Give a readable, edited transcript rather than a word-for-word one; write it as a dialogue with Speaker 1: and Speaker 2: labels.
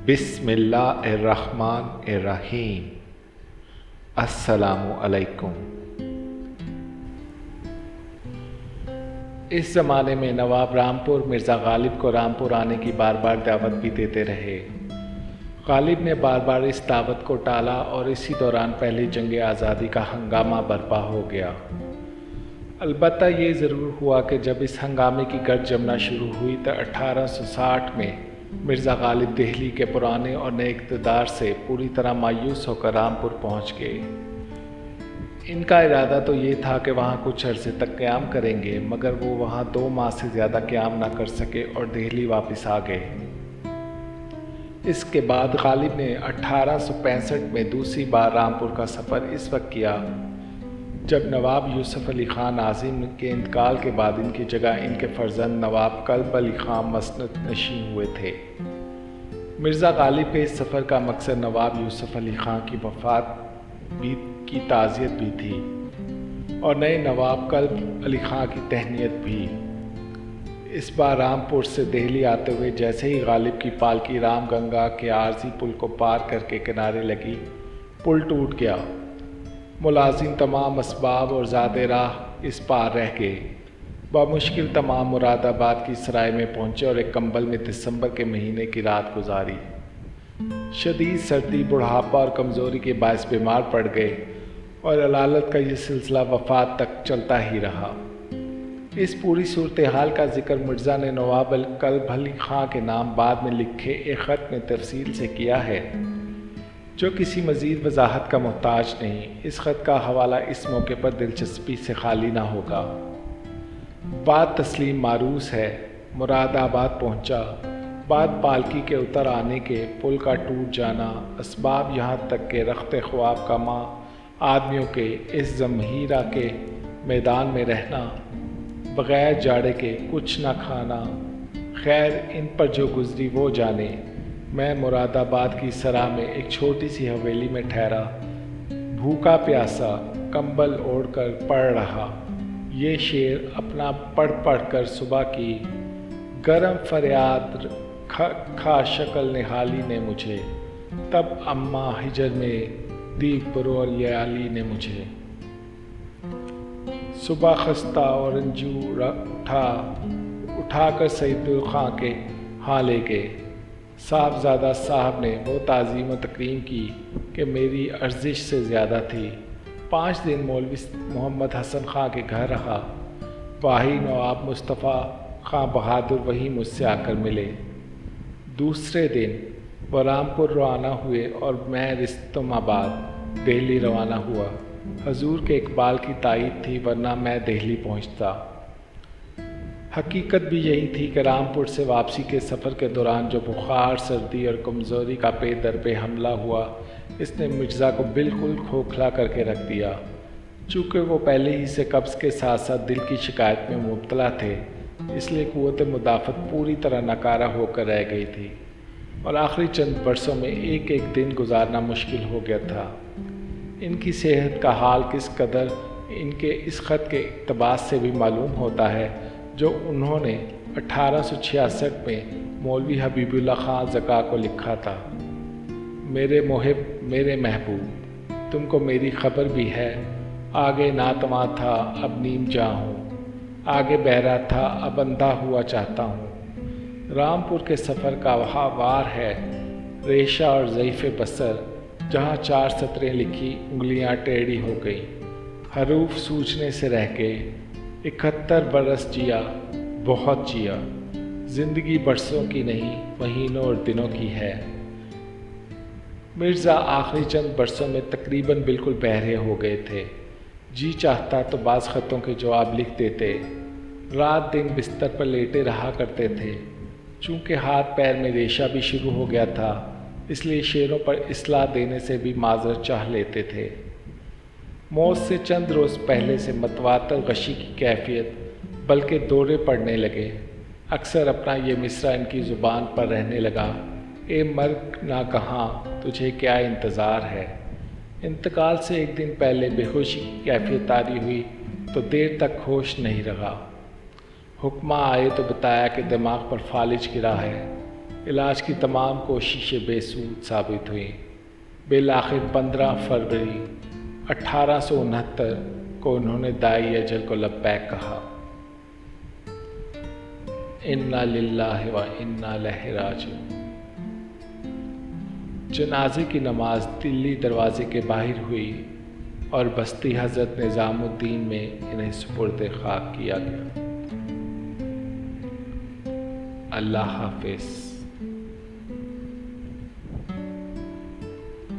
Speaker 1: بسم اللہ الرحمن الرحیم۔ السلام علیکم۔ اس زمانے میں نواب رامپور مرزا غالب کو رامپور آنے کی بار بار دعوت بھی دیتے رہے۔ غالب نے بار بار اس دعوت کو ٹالا اور اسی دوران پہلی جنگ آزادی کا ہنگامہ برپا ہو گیا۔ البتہ یہ ضرور ہوا کہ جب اس ہنگامے کی گرد جمنا شروع ہوئی تو 1860 میں مرزا غالب دہلی کے پرانے اور نئے اقتدار سے پوری طرح مایوس ہو کر رامپور پہنچ گئے۔ ان کا ارادہ تو یہ تھا کہ وہاں کچھ عرصے تک قیام کریں گے، مگر وہ وہاں 2 ماہ سے زیادہ قیام نہ کر سکے اور دہلی واپس آ گئے۔ اس کے بعد غالب نے 1865 میں دوسری بار رامپور کا سفر اس وقت کیا جب نواب یوسف علی خان ناظم کے انتقال کے بعد ان کی جگہ ان کے فرزند نواب کلب علی خان مسند نشین ہوئے تھے۔ مرزا غالب کے اس سفر کا مقصد نواب یوسف علی خان کی وفات کی تعزیت بھی تھی اور نئے نواب کلب علی خان کی تہنیت بھی۔ اس بار رامپور سے دہلی آتے ہوئے جیسے ہی غالب کی پالکی رام گنگا کے عارضی پل کو پار کر کے کنارے لگی، پل ٹوٹ گیا۔ ملازم تمام اسباب اور زاد راہ اس پار رہ گئے۔ بمشکل تمام مراد آباد کی سرائے میں پہنچے اور ایک کمبل میں دسمبر کے مہینے کی رات گزاری۔ شدید سردی، بڑھاپا اور کمزوری کے باعث بیمار پڑ گئے اور علالت کا یہ سلسلہ وفات تک چلتا ہی رہا۔ اس پوری صورتحال کا ذکر مرزا نے نواب کلب علی خان کے نام بعد میں لکھے ایک خط میں تفصیل سے کیا ہے، جو کسی مزید وضاحت کا محتاج نہیں۔ اس خط کا حوالہ اس موقع پر دلچسپی سے خالی نہ ہوگا۔ بات تسلیم معروض ہے۔ مراد آباد پہنچا، بعد پالکی کے اتر آنے کے، پل کا ٹوٹ جانا، اسباب یہاں تک کہ رخت خواب کا ماں آدمیوں کے اس زمہیرہ کے میدان میں رہنا، بغیر جاڑے کے کچھ نہ کھانا، خیر ان پر جو گزری وہ جانے۔ میں مراد آباد کی سرا میں ایک چھوٹی سی حویلی میں ٹھہرا، بھوکا پیاسا، کمبل اوڑھ کر پڑھ رہا۔ یہ شعر اپنا پڑھ پڑھ کر صبح کی گرم فریاد کھا شکل نہالی نے مجھے، تب اماں ہجر میں دی پرور یالی نے مجھے۔ صبح خستہ اور رنجور اٹھا کر سعید خان کے ہاں لے گئے۔ صاحبزادہ صاحب نے وہ تعظیم و تکریم کی کہ میری ارزش سے زیادہ تھی۔ 5 دن مولوی محمد حسن خان کے گھر رہا۔ باہی نواب مصطفیٰ خان بہادر وہیں مجھ سے آ کر ملے۔ دوسرے دن وہ رامپور روانہ ہوئے اور میں رستم آباد دہلی روانہ ہوا۔ حضور کے اقبال کی تائید تھی، ورنہ میں دہلی پہنچتا۔ حقیقت بھی یہی تھی کہ رامپور سے واپسی کے سفر کے دوران جو بخار، سردی اور کمزوری کا پے در پے حملہ ہوا، اس نے مرزا کو بالکل کھوکھلا کر کے رکھ دیا۔ چونکہ وہ پہلے ہی سے قبض کے ساتھ ساتھ دل کی شکایت میں مبتلا تھے، اس لیے قوت مدافعت پوری طرح ناکارہ ہو کر رہ گئی تھی اور آخری چند برسوں میں ایک ایک دن گزارنا مشکل ہو گیا تھا۔ ان کی صحت کا حال کس قدر ان کے اس خط کے اقتباس سے بھی معلوم ہوتا ہے جو انہوں نے 1866 میں مولوی حبیب اللہ خان زکا کو لکھا تھا۔ میرے محب، میرے محبوب، تم کو میری خبر بھی ہے۔ آگے ناتواں تھا اب نیم جاں ہوں، آگے بہرا تھا اب اندھا ہوا چاہتا ہوں۔ رامپور کے سفر کا وار ہے، ریشہ اور ضعیف بصر، جہاں 4 سطریں لکھی انگلیاں ٹیڑھی ہو گئیں، حروف سوچنے سے رہ گئے۔ 71 برس جیا، بہت جیا، زندگی برسوں کی نہیں مہینوں اور دنوں کی ہے۔ مرزا آخری چند برسوں میں تقریباً بالکل بہرے ہو گئے تھے۔ جی چاہتا تو بعض خطوں کے جواب لکھ دیتے، رات دن بستر پر لیٹے رہا کرتے تھے۔ چونکہ ہاتھ پیر میں ریشہ بھی شروع ہو گیا تھا، اس لیے شعروں پر اصلاح دینے سے بھی معذرت چاہ لیتے تھے۔ موت سے چند روز پہلے سے متواتر غشی کی کیفیت، بلکہ دورے پڑنے لگے۔ اکثر اپنا یہ مصرع ان کی زبان پر رہنے لگا، اے مرگ ناگہاں تجھے کیا انتظار ہے۔ انتقال سے ایک دن پہلے بے ہوشی کی کیفیت طاری ہوئی تو دیر تک ہوش نہیں رہا۔ حکماں آئے تو بتایا کہ دماغ پر فالج گرا ہے۔ علاج کی تمام کوششیں بے سود ثابت ہوئیں۔ بالآخر 15 فروری 1869 کو انہوں نے دائی اجل کو لبیک کہا۔ انا للہ و انا الیہ راجعون۔ جنازے کی نماز دلی دروازے کے باہر ہوئی اور بستی حضرت نظام الدین میں انہیں سپرد خاک کیا گیا۔ اللہ حافظ۔